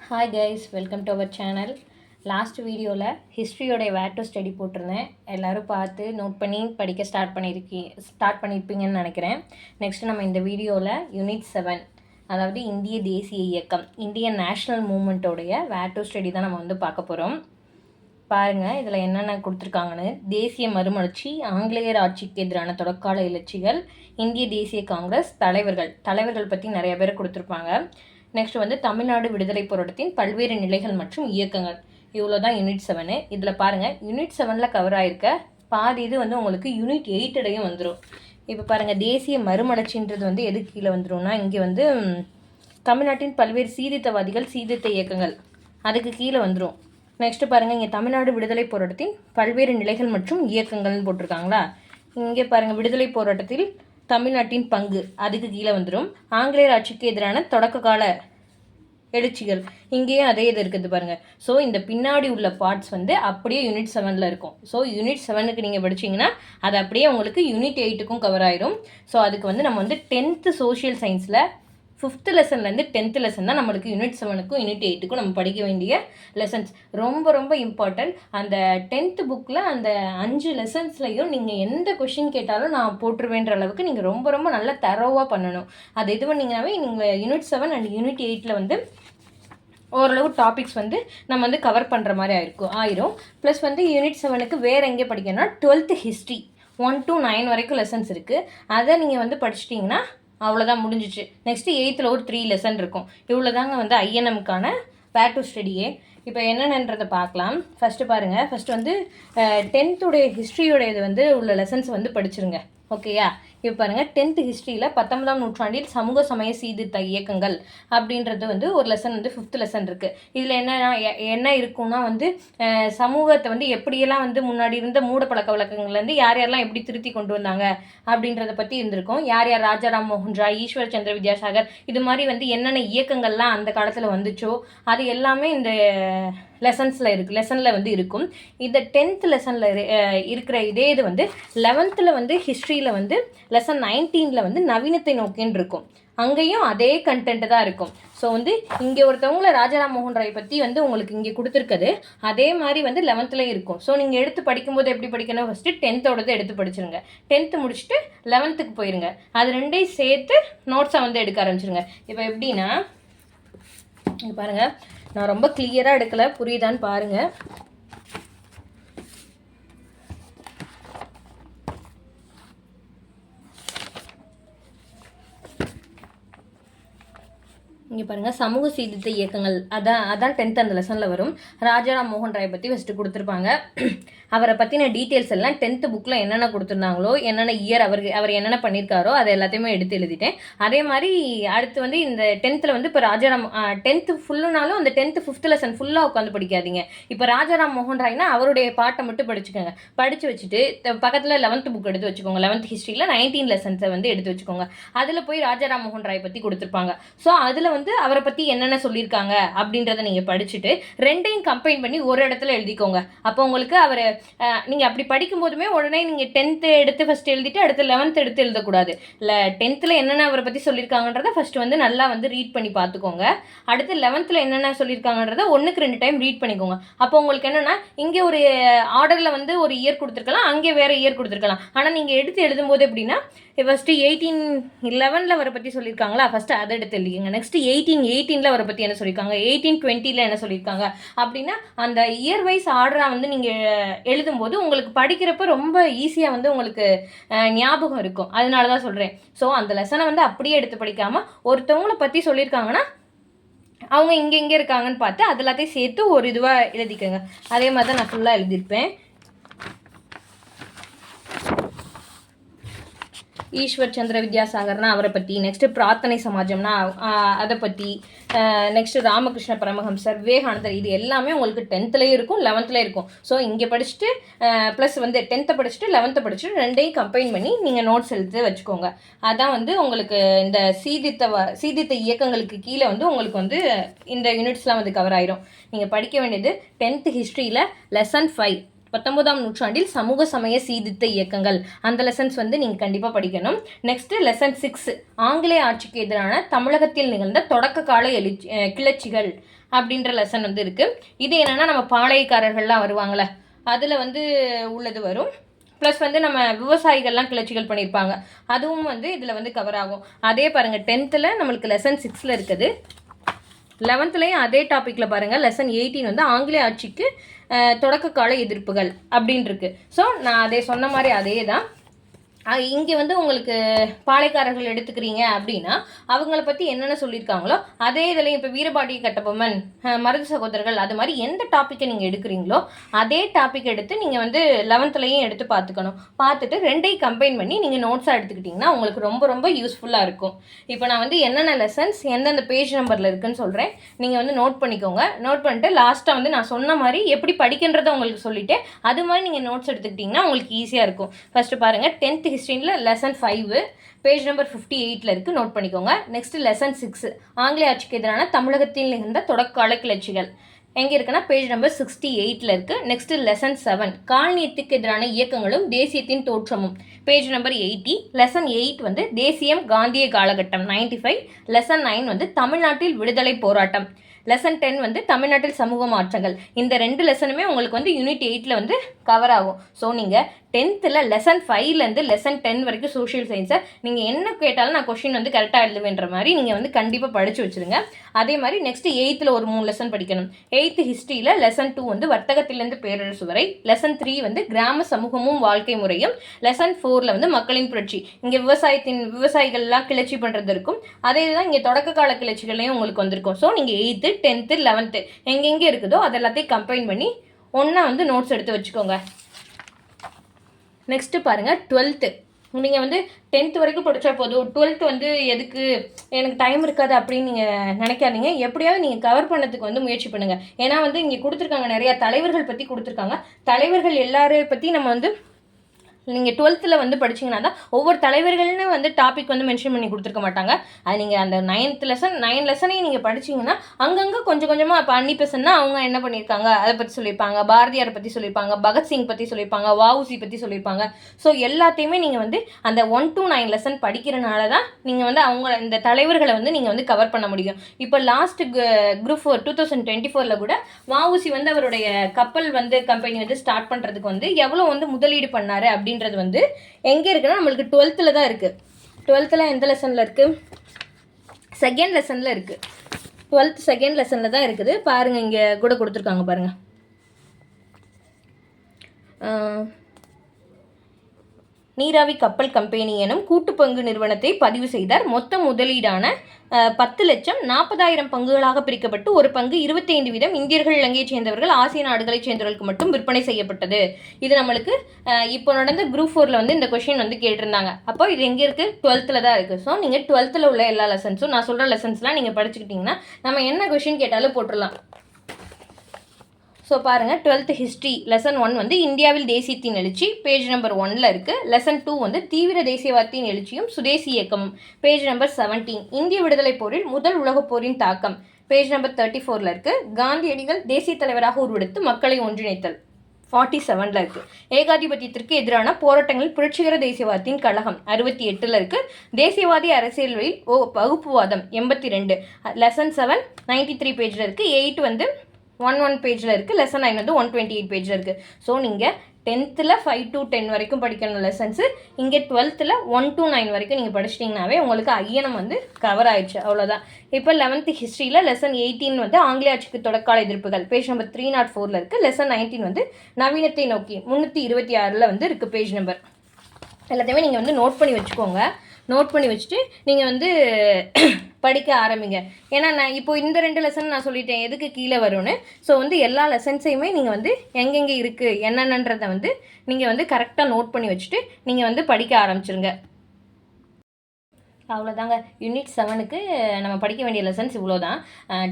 Hi guys, welcome to our channel. Last வீடியோவில் ஹிஸ்ட்ரியோடைய வேர் to study போட்டிருந்தேன். எல்லோரும் பார்த்து நோட் பண்ணி படிக்க ஸ்டார்ட் பண்ணியிருப்பீங்கன்னு நினைக்கிறேன். நெக்ஸ்ட்டு நம்ம இந்த வீடியோவில் யூனிட் 7, அதாவது இந்திய தேசிய இயக்கம், இந்தியன் நேஷ்னல் மூமெண்ட்டோடைய வேர் டு ஸ்டடி தான் நம்ம வந்து பார்க்க போகிறோம். பாருங்கள் இதில் என்னென்ன கொடுத்துருக்காங்கன்னு. தேசிய மறுமலர்ச்சி, ஆங்கிலேயர் ஆட்சிக்கு எதிரான தொடக்கால எழுச்சிகள், இந்திய தேசிய காங்கிரஸ், தலைவர்கள் பற்றி நிறைய பேர் கொடுத்துருப்பாங்க. நெக்ஸ்ட் வந்து தமிழ்நாடு விடுதலை போராட்டத்தின் பல்வேறு நிலைகள் மற்றும் இயக்கங்கள். இவ்வளோ தான் யூனிட் 7. இதில் பாருங்கள் யூனிட் 7 கவர் ஆகிருக்க பாதி இது வந்து உங்களுக்கு யூனிட் 8 வந்துடும். இப்போ பாருங்கள் தேசிய மறுமலர்ச்சின்றது வந்து எது கீழே வந்துடும்னா, இங்கே வந்து தமிழ்நாட்டின் பல்வேறு சீர்திருத்தவாதிகள், சீர்திருத்த இயக்கங்கள் அதுக்கு கீழே வந்துடும். நெக்ஸ்ட்டு பாருங்கள் இங்கே தமிழ்நாடு விடுதலை போராட்டத்தின் பல்வேறு நிலைகள் மற்றும் இயக்கங்கள்னு போட்டிருக்காங்களா. இங்கே பாருங்கள் விடுதலை போராட்டத்தில் தமிழ்நாட்டின் பங்கு அதுக்கு கீழே வந்துடும். ஆங்கிலேயர் ஆட்சிக்கு எதிரான தொடக்க கால எழுச்சிகள் இங்கேயும் அதே இது இருக்குது பாருங்கள். ஸோ இந்த பின்னாடி உள்ள பார்ட்ஸ் வந்து அப்படியே யூனிட் 7 இருக்கும். ஸோ யூனிட் 7க்கு நீங்கள் படிச்சிங்கன்னா அது அப்படியே உங்களுக்கு யூனிட் 8க்கும் கவர் ஆயிரும். ஸோ அதுக்கு வந்து நம்ம வந்து 10th சோஷியல் சயின்ஸில் 5th லெசன்லேருந்து 10th லெசன் தான் நம்மளுக்கு யூனிட் 7க்கும் யூனிட் 8க்கும் நம்ம படிக்க வேண்டிய லெசன்ஸ். ரொம்ப ரொம்ப இம்பார்ட்டன்ட். அந்த 10th புக்கில் அந்த 5 லெசன்ஸ்லையும் நீங்கள் எந்த கொஷின் கேட்டாலும் நான் போட்டுருவேன்ற அளவுக்கு நீங்கள் ரொம்ப ரொம்ப நல்லா தரோவாக பண்ணணும். அது இது பண்ணிங்கனாவே நீங்கள் யூனிட் 7 அண்ட் யூனிட் 8 வந்து ஓரளவு டாபிக்ஸ் வந்து நம்ம வந்து கவர் பண்ணுற மாதிரி ஆயிரும். ப்ளஸ் வந்து யூனிட் 7க்கு வேறு எங்கே படிக்கணும்னா 12th ஹிஸ்ட்ரி 1 to 9 வரைக்கும் லெசன்ஸ் இருக்குது. அதை நீங்கள் வந்து படிச்சிட்டிங்கன்னா அவ்வளோதான், முடிஞ்சிச்சு. நெக்ஸ்ட்டு 8th ஒரு 3 லெசன் இருக்கும். இவ்வளோ தாங்க வந்து ஐஎன்எம்க்கான வேர் டு ஸ்டடியே. இப்போ என்னென்னன்றதை பார்க்கலாம். ஃபஸ்ட்டு பாருங்கள், ஃபஸ்ட்டு வந்து 10th ஹிஸ்ட்ரியோட இது வந்து உள்ள லெசன்ஸ் வந்து படிச்சிருங்க. ஓகேயா? இப்போ பாருங்கள் 10th ஹிஸ்ட்ரியில் 19ஆம் நூற்றாண்டில் சமூக சமய சீர்திருத்த இயக்கங்கள் அப்படின்றது வந்து ஒரு லெசன் வந்து 5th லெசன் இருக்குது. இதில் என்ன இருக்குன்னா வந்து சமூகத்தை வந்து எப்படியெல்லாம் வந்து முன்னாடி இருந்த மூட பழக்க வழக்கங்கள்லேருந்து யார் யாரெல்லாம் எப்படி திருத்தி கொண்டு வந்தாங்க அப்படின்றத பற்றி இருந்திருக்கும். யார் யார் ராஜாராம் மோகன் ராய், ஈஸ்வர் சந்திர வித்யாசாகர், இது மாதிரி வந்து என்னென்ன இயக்கங்கள்லாம் அந்த காலத்தில் வந்துச்சோ அது எல்லாமே இந்த லெசனில் வந்து இருக்கும். இந்த 10th லெசனில் இருக்கிற இதே இது வந்து 11th வந்து ஹிஸ்ட்ரியில் வந்து லெசன் 19 வந்து நவீனத்தை நோக்கின்னு இருக்கும். அங்கேயும் அதே கண்டென்ட் தான் இருக்கும். ஸோ வந்து இங்கே ஒருத்தவங்கள ராஜாராம் மோகன் ராய் பற்றி வந்து உங்களுக்கு இங்கே கொடுத்துருக்குது அதே மாதிரி வந்து 11th இருக்கும். ஸோ நீங்கள் எடுத்து படிக்கும்போது எப்படி படிக்கணும், ஃபஸ்ட்டு 10th எடுத்து படிச்சிருங்க. 10th முடிச்சுட்டு 11th போயிருங்க. அது ரெண்டையும் சேர்த்து நோட்ஸாக வந்து எடுக்க ஆரம்பிச்சிருங்க. இப்போ எப்படின்னா இங்கே பாருங்கள், நான் ரொம்ப கிளியராக எடுக்கலை, புரியுதான்னு பாருங்கள். இங்கே பாருங்கள் சமூக சீர்திருத்த இயக்கங்கள் அதான் 10th அந்த லெசனில் வரும். ராஜாராம் மோகன் ராய் பற்றி ஃபஸ்ட்டு கொடுத்துருப்பாங்க. அவரை பற்றின டீட்டெயில்ஸ் எல்லாம் 10th புக்கில் என்னென்ன கொடுத்துருந்தாங்களோ, என்னென்ன இயர் அவர் என்னென்ன பண்ணியிருக்காரோ அதை எல்லாத்தையுமே எடுத்து எழுதிட்டேன். அதே மாதிரி அடுத்து வந்து இந்த 10th வந்து இப்போ ராஜாராம் 10th ஃபுல்லுனாலும் அந்த 10th 5th லெசன் ஃபுல்லாக உட்காந்து படிக்காதீங்க. இப்போ ராஜாராம் மோகன் ராய்னா அவருடைய பாட்டை மட்டும் படிச்சுக்கோங்க. படித்து வச்சுட்டு பக்கத்தில் 11th புக் எடுத்து வச்சுக்கோங்க. 11th ஹிஸ்ட்ரியில் 19 லெசன்ஸை வந்து எடுத்து வச்சுக்கோங்க. அதில் போய் ராஜாராம் மோகன் ராய் பற்றி கொடுத்துருப்பாங்க. ஸோ அதில் வந்து அவரை பற்றி என்னென்ன சொல்லியிருக்காங்க அப்படின்றத நீங்கள் படிச்சுட்டு ரெண்டையும் கம்பைன் பண்ணி ஒரு இடத்துல எழுதிக்கோங்க. அப்போ உங்களுக்கு அவர் நீங்கள் அப்படி படிக்கும்போதுமே உடனே நீங்கள் 10th எடுத்து ஃபஸ்ட் எழுதிட்டு அடுத்து 11th எடுத்து எழுதக்கூடாது. இல்லை 10th என்னென்ன அவரை பற்றி சொல்லியிருக்காங்கன்றத ஃபஸ்ட்டு வந்து நல்லா வந்து ரீட் பண்ணி பார்த்துக்கோங்க. அடுத்து 11th என்னென்ன சொல்லியிருக்காங்கன்றத 1க்கு 2 டைம் ரீட் பண்ணிக்கோங்க. அப்போ உங்களுக்கு என்னென்னா இங்கே ஒரு ஆர்டரில் வந்து ஒரு இயர் கொடுத்துருக்கலாம், அங்கே வேறு இயர் கொடுத்துருக்கலாம். ஆனால் நீங்கள் எடுத்து எழுதும்போது எப்படின்னா ஃபஸ்ட்டு 1811 அவரை பற்றி சொல்லியிருக்காங்களா, ஃபஸ்ட்டு அதை எடுத்து எழுதிக்கோங்க. நெக்ஸ்ட்டு 1818 அவரை பற்றி என்ன சொல்லியிருக்காங்க, 1820 என்ன சொல்லியிருக்காங்க அப்படின்னா அந்த இயர் வைஸ் ஆர்டராக வந்து நீங்கள் எழுதும்போது உங்களுக்கு படிக்கிறப்ப ரொம்ப ஈஸியாக வந்து உங்களுக்கு ஞாபகம் இருக்கும். அதனால தான் சொல்கிறேன். ஸோ அந்த லெசனை வந்து அப்படியே எடுத்து படிக்காமல் ஒருத்தவங்களை பற்றி சொல்லியிருக்காங்கன்னா அவங்க இங்கே இருக்காங்கன்னு பார்த்து அது எல்லாத்தையும் சேர்த்து ஒரு இதுவாக எழுதிக்கோங்க. அதே மாதிரி தான் நான் ஃபுல்லாக எழுதியிருப்பேன். ஈஸ்வர் சந்திர வித்யாசாகர்னா அவரை பற்றி, நெக்ஸ்ட்டு பிரார்த்தனை சமாஜம்னா அதை பற்றி, நெக்ஸ்ட்டு ராமகிருஷ்ண பரமஹம்சர், விவேகானந்தர், இது எல்லாமே உங்களுக்கு 10th இருக்கும் 11th இருக்கும். ஸோ இங்கே படிச்சுட்டு ப்ளஸ் வந்து 10th படிச்சுட்டு 11th படிச்சுட்டு ரெண்டையும் கம்பைன் பண்ணி நீங்கள் நோட்ஸ் எடுத்து வச்சுக்கோங்க. அதான் வந்து உங்களுக்கு இந்த சீர்திருத்த இயக்கங்களுக்கு கீழே வந்து உங்களுக்கு வந்து இந்த யூனிட்ஸ்லாம் வந்து கவர் ஆயிரும். நீங்கள் படிக்க வேண்டியது 10th ஹிஸ்ட்ரியில் லெசன் 5 19ஆம் நூற்றாண்டில் சமூக சமய சீர்திருத்த இயக்கங்கள், அந்த லெசன்ஸ் வந்து நீங்கள் கண்டிப்பாக படிக்கணும். நெக்ஸ்ட்டு லெசன் 6 ஆங்கிலேய ஆட்சிக்கு எதிரான தமிழகத்தில் நிகழ்ந்த தொடக்க கால கிளர்ச்சிகள் அப்படின்ற லெசன் வந்து இருக்குது. இது என்னென்னா நம்ம பாளையக்காரர்கள்லாம் வருவாங்களே அதில் வந்து உள்ளது வரும். ப்ளஸ் வந்து நம்ம விவசாயிகள்லாம் கிளர்ச்சிகள் பண்ணியிருப்பாங்க, அதுவும் வந்து இதில் வந்து கவர் ஆகும். அதே பாருங்கள் 10th நம்மளுக்கு லெசன் 6 இருக்குது. 11th அதே டாப்பிக்கில் பாருங்கள் லெசன் 18 வந்து ஆங்கிலேய ஆட்சிக்கு தொடக்க கால எதிர்ப்புகள் அப்படின்னு இருக்கு. ஸோ நான் அதை சொன்ன மாதிரி அதே தான் இங்கே வந்து உங்களுக்கு பாளையக்காரர்கள் எடுத்துக்கிறீங்க அப்படின்னா அவங்கள பற்றி என்னென்ன சொல்லியிருக்காங்களோ அதே இதில் இப்போ வீரபாண்டிய கட்டபொம்மன், மருது சகோதரர்கள், அது மாதிரி எந்த டாப்பிக்கை நீங்கள் எடுக்கிறீங்களோ அதே டாபிக் எடுத்து நீங்கள் வந்து 11th எடுத்து பார்த்துக்கணும். பார்த்துட்டு ரெண்டையும் கம்பைன் பண்ணி நீங்கள் நோட்ஸாக எடுத்துக்கிட்டிங்கன்னா உங்களுக்கு ரொம்ப ரொம்ப யூஸ்ஃபுல்லாக இருக்கும். இப்போ நான் வந்து என்னென்ன லெசன்ஸ் எந்தெந்த பேஜ் நம்பரில் இருக்குன்னு சொல்கிறேன், நீங்கள் வந்து நோட் பண்ணிக்கோங்க. நோட் பண்ணிட்டு லாஸ்ட்டாக வந்து நான் சொன்ன மாதிரி எப்படி படிக்கின்றதை உங்களுக்கு சொல்லிவிட்டு அது மாதிரி நீங்கள் நோட்ஸ் எடுத்துக்கிட்டிங்கன்னா உங்களுக்கு ஈஸியாக இருக்கும். ஃபஸ்ட்டு பாருங்கள் 10th ஹிஸ்ட்ரியில் லெசன் 5 பேஜ் நம்பர் 58 இருக்குது, நோட் பண்ணிக்கோங்க. நெக்ஸ்ட் லெசன் 6 ஆங்கிலேய ஆட்சிக்கு எதிரான தமிழகத்தில் நிகழ்ந்த தொடக்கால கிளர்ச்சிகள் எங்கே இருக்குன்னா பேஜ் நம்பர் 68 இருக்குது. நெக்ஸ்ட் லெசன் 7 காலனியத்துக்கு எதிரான இயக்கங்களும் தேசியத்தின் தோற்றமும் பேஜ் நம்பர் 80. லெசன் 8 வந்து தேசியம் காந்திய காலகட்டம் 95. லெசன் 9 வந்து தமிழ்நாட்டில் விடுதலை போராட்டம். லெசன் 10 வந்து தமிழ்நாட்டில் சமூக மாற்றங்கள். இந்த 2 லெசனுமே உங்களுக்கு வந்து யூனிட் 8 வந்து கவர் ஆகும். ஸோ நீங்கள் 10th லெசன் 5லேருந்து லெசன் 10 வரைக்கும் சோஷியல் சயின்ஸை நீங்கள் என்ன கேட்டாலும் நான் கொஷின் வந்து கரெக்டாக எழுதுவேன்ற மாதிரி நீங்கள் வந்து கண்டிப்பாக படித்து வச்சுருங்க. அதே மாதிரி நெக்ஸ்ட் 8th ஒரு 3 லெசன் படிக்கணும். 8th ஹிஸ்ட்ரியில் லெசன் 2 வந்து வர்த்தகத்திலேருந்து பேரரசு வரை. லெசன் 3 வந்து கிராம சமூகமும் வாழ்க்கை முறையும். லெசன் 4 வந்து மக்களின் புரட்சி, இங்கே விவசாயிகள்லாம் கிளர்ச்சி பண்ணுறது இருக்கும். அதே தான் இங்கே தொடக்க கால கிளர்ச்சிகளையும் உங்களுக்கு வந்திருக்கும். ஸோ நீங்கள் 8th 10th 11th எங்கெங்கே இருக்குதோ அது எல்லாத்தையும் கம்பைன் பண்ணி ஒன்றா வந்து நோட்ஸ் எடுத்து வச்சுக்கோங்க. நெக்ஸ்ட்டு பாருங்கள் 12th. நீங்கள் வந்து 10th வரைக்கும் படித்தா போதும், 12th வந்து எதுக்கு எனக்கு டைம் இருக்காது அப்படின்னு நீங்கள் நினைக்காதீங்க. எப்படியாவது நீங்கள் கவர் பண்ணதுக்கு வந்து முயற்சி பண்ணுங்கள். ஏன்னா வந்து இங்கே கொடுத்துருக்காங்க நிறையா தலைவர்கள் பற்றி கொடுத்துருக்காங்க. தலைவர்கள் எல்லாரையும் பற்றி நம்ம வந்து நீங்கள் 12th வந்து படிச்சிங்கன்னா தான் ஒவ்வொரு தலைவர்கள்னு வந்து டாபிக் வந்து மென்ஷன் பண்ணி கொடுத்துருக்க மாட்டாங்க. அது நீங்கள் அந்த 9th லெசன் 9 லெசனையும் நீங்கள் படிச்சிங்கன்னா அங்கங்கே கொஞ்சம் கொஞ்சமாக இப்போ அன்னிபெசன்னா அவங்க என்ன பண்ணியிருக்காங்க அதை பற்றி சொல்லியிருப்பாங்க, பாரதியாரை பற்றி சொல்லியிருப்பாங்க, பகத்சிங் பற்றி சொல்லியிருப்பாங்க, வஉசி பற்றி சொல்லியிருப்பாங்க. ஸோ எல்லாத்தையுமே நீங்கள் வந்து அந்த 1 to 9 லெசன் படிக்கிறனால தான் நீங்கள் வந்து அவங்க இந்த தலைவர்களை வந்து நீங்கள் வந்து கவர் பண்ண முடியும். இப்போ லாஸ்ட் Group 4 2024 கூட வஉசி வந்து அவருடைய கப்பல் வந்து கம்பெனி வந்து ஸ்டார்ட் பண்ணுறதுக்கு வந்து எவ்வளோ வந்து முதலீடு பண்ணார் அப்படின்றது வந்து எங்கே இருக்குன்னா நம்மளுக்கு 12th தான் இருக்குது. 12th எந்த லெசனில் இருக்குது? செகண்ட் லெசனில் இருக்குது. 12th செகண்ட் லெசனில் தான் இருக்குது. பாருங்கள் இங்கே கூட கொடுத்துருக்காங்க பாருங்கள். நீராவி கப்பல் கம்பெனி எனும் கூட்டு பங்கு நிறுவனத்தை பதிவு செய்தார். மொத்த முதலீடான 10 லட்சம் 40,000 பங்குகளாக பிரிக்கப்பட்டு ஒரு பங்கு 25% இந்தியர்கள், இலங்கையை சேர்ந்தவர்கள், ஆசிய நாடுகளைச் சேர்ந்தவர்களுக்கு மட்டும் விற்பனை செய்யப்பட்டது. இது நம்மளுக்கு இப்போ நடந்த Group 4 வந்து இந்த கொஷின் வந்து கேட்டிருந்தாங்க. அப்போ இது எங்கே இருக்குது? 12th தான் இருக்குது. ஸோ நீங்கள் 12th உள்ள எல்லா லெசன்ஸும் நான் சொல்கிற லெசன்ஸ்லாம் நீங்கள் படிச்சுக்கிட்டிங்கன்னா நம்ம என்ன கொஷின் கேட்டாலும் போட்டுடலாம். ஸோ பாருங்கள் 12th ஹிஸ்ட்ரி லெசன் 1 வந்து இந்தியாவில் தேசியத்தின் எழுச்சி பேஜ் நம்பர் 1 இருக்குது. லெசன் 2 வந்து தீவிர தேசியவாதத்தின் எழுச்சியும் சுதேசி இயக்கமும் பேஜ் நம்பர் 17. இந்திய விடுதலை போரில் முதல் உலகப் போரின் தாக்கம் பேஜ் நம்பர் 34 இருக்குது. காந்தியடிகள் தேசிய தலைவராக உருவெடுத்து மக்களை ஒன்றிணைத்தல் 47 இருக்குது. ஏகாதிபத்தியத்திற்கு எதிரான போராட்டங்களில் புரட்சிகர தேசியவாதத்தின் கழகம் 68 இருக்குது. தேசியவாதி அரசியல்களில் வகுப்புவாதம் 82. லெசன் 7 93 பேஜில் இருக்குது. 8 வந்து 11 பேஜில் இருக்குது. லெசன் 9 வந்து 128 பேஜில் இருக்குது. ஸோ நீங்கள் 10th 5 to 10 வரைக்கும் படிக்கணும் லெசன்ஸு. இங்கே 12th 1 to 9 வரைக்கும் நீங்கள் படிச்சிட்டிங்கனாவே உங்களுக்கு INM வந்து கவர் ஆயிடுச்சு, அவ்வளோதான். இப்போ 11th ஹிஸ்ட்ரியில் லெசன் 18 வந்து ஆங்கிலேய ஆட்சிக்கு தொடக்கால எதிர்ப்புகள் பேஜ் நம்பர் 304 இருக்குது. லெசன் 19 வந்து நவீனத்தை நோக்கி 326 வந்து இருக்குது பேஜ் நம்பர். எல்லாத்தையுமே நீங்கள் வந்து நோட் பண்ணி வச்சுக்கோங்க. நோட் பண்ணி வச்சுட்டு நீங்கள் வந்து படிக்க ஆரம்பிங்க. ஏன்னா நான் இப்போ இந்த 2 லெசன் நான் சொல்லிட்டேன் எதுக்கு கீழே வரும்னு. ஸோ வந்து எல்லா லெசன்ஸையுமே நீங்கள் வந்து எங்கெங்கே இருக்குது என்னென்னன்றதை வந்து நீங்கள் வந்து கரெக்டாக நோட் பண்ணி வச்சுட்டு நீங்கள் வந்து படிக்க ஆரம்பிச்சிருங்க. அவ்வளோதாங்க. யூனிட் 7க்கு நம்ம படிக்க வேண்டிய லெசன்ஸ் இவ்வளோ தான்.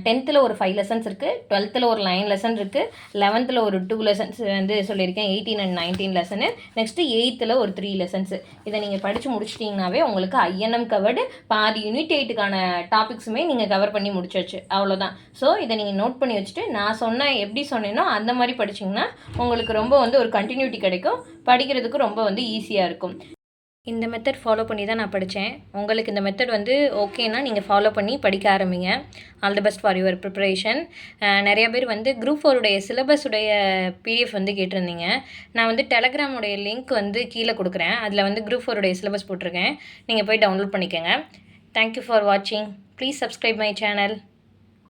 10th ஒரு 5 லெசன்ஸ் இருக்குது, 12th ஒரு 9 லெசன் இருக்குது, 11th ஒரு 2 லெசன்ஸ் வந்து சொல்லியிருக்கேன், 18 and 19 லெசனு. நெக்ஸ்ட்டு 8th ஒரு 3 லெசன்ஸு. இதை நீங்கள் படித்து முடிச்சிட்டிங்கனாவே உங்களுக்கு INM கவர்டு, பாதி யூனிட் 8க்கான டாபிக்ஸுமே நீங்கள் கவர் பண்ணி முடிச்சாச்சு. அவ்வளோதான். ஸோ இதை நீங்கள் நோட் பண்ணி வச்சுட்டு நான் எப்படி சொன்னேனோ அந்த மாதிரி படிச்சிங்கன்னா உங்களுக்கு ரொம்ப வந்து ஒரு கண்டினியூட்டி கிடைக்கும், படிக்கிறதுக்கு ரொம்ப வந்து ஈஸியாக இருக்கும். இந்த மெத்தட் ஃபாலோ பண்ணி தான் நான் படித்தேன். உங்களுக்கு இந்த மெத்தட் வந்து ஓகேனா நீங்கள் ஃபாலோ பண்ணி படிக்க ஆரம்பிங்க. All the best for your preparation. நிறைய பேர் வந்து குரூப் 4 சிலபஸுடைய PDF வந்து கேட்டிருந்தீங்க. நான் வந்து டெலகிராமுடைய லிங்க் வந்து கீழே கொடுக்குறேன். அதில் வந்து குரூப் 4 சிலபஸ் போட்டிருக்கேன். நீங்கள் போய் டவுன்லோட் பண்ணிக்கோங்க. தேங்க்யூ ஃபார் வாட்சிங். Please subscribe my channel.